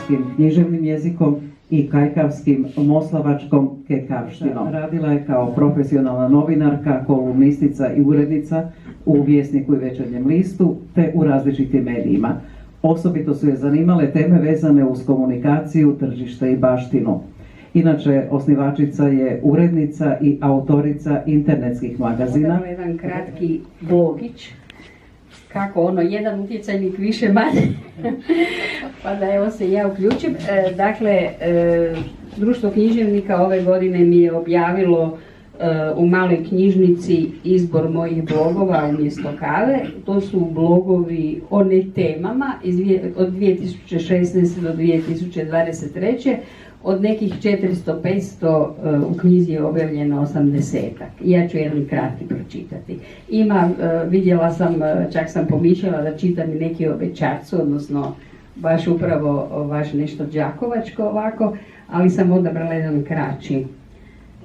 hrvatskim književnim jezikom i kajkavskim moslavačkom kekavštinom. Radila je kao profesionalna novinarka, kolumnistica i urednica u Vjesniku i Večernjem listu te u različitim medijima. Osobito su je zanimale teme vezane uz komunikaciju, tržište i baštinu. Inače, osnivačica je urednica i autorica internetskih magazina. Ovo je jedan kratki blogić, kako ono, jedan utjecajnik više manje, pa da evo se ja uključim. Dakle, Društvo književnika ove godine mi je objavilo u maloj knjižnici izbor mojih blogova umjesto kave. To su blogovi o ne temama od 2016. do 2023. Od nekih 400-500 u knjizi je objavljeno 80-ak. Ja ću jedan kratki pročitati. Vidjela sam, čak sam pomišljala da čitam i neki o Večarcu, odnosno baš upravo baš nešto đakovačko ovako, ali sam odabrala jedan kraći.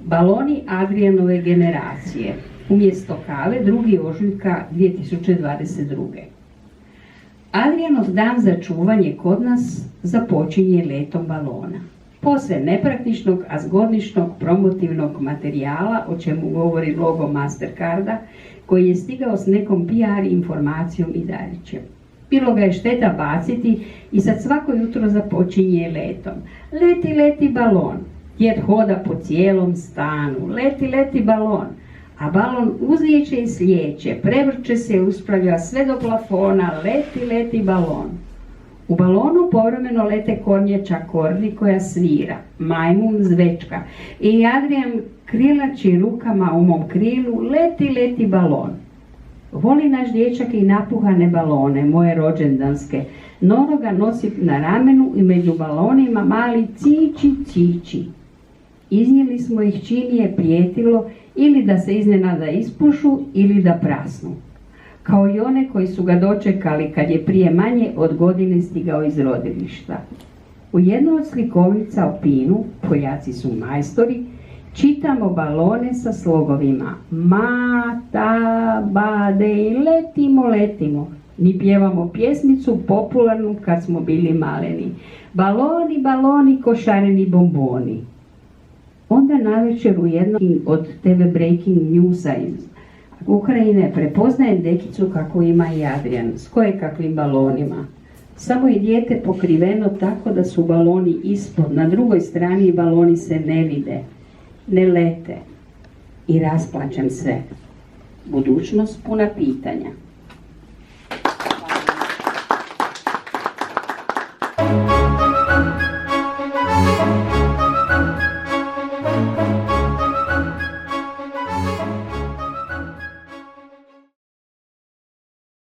Baloni Adrijanove generacije. Umjesto kave 2. ožujka 2022. Adrijanov dan za čuvanje kod nas započinje letom balona. Poslije nepraktičnog, a zgodničnog promotivnog materijala, o čemu govori logo Mastercarda, koji je stigao s nekom PR informacijom i dalje. Bilo ga je šteta baciti i sad svako jutro započinje letom. Leti, leti balon. Djed hoda po cijelom stanu. Leti, leti balon. A balon uzlijeće i slijeće, prevrće se i uspravlja sve do plafona. Leti, leti balon. U balonu povremeno lete kornjača korni koja svira, majmun zvečka i Adrijan krilači rukama u mom krilu, leti, leti balon. Voli naš dječak i napuhane balone, moje rođendanske. Noro ga nosi na ramenu i među balonima mali cići, cići. Iznijeli smo ih čim je prijetilo ili da se iznenada ispušu ili da prasnu. Kao i one koji su ga dočekali kad je prije manje od godine stigao iz rodilišta. U jednoj od slikovnica o Pinu, Poljaci su majstori, čitamo balone sa slogovima ma, ta, bade i letimo, letimo. Mi pjevamo pjesmicu popularnu kad smo bili maleni. Baloni, baloni, košareni bomboni. Onda navečer u jednom od TV Breaking Newsa iz Ukrajine prepoznajem dekicu kako ima i Adrijan, s kojekakvim balonima. Samo je dijete pokriveno tako da su baloni ispod, na drugoj strani baloni se ne vide, ne lete. I rasplačem se. Budućnost puna pitanja.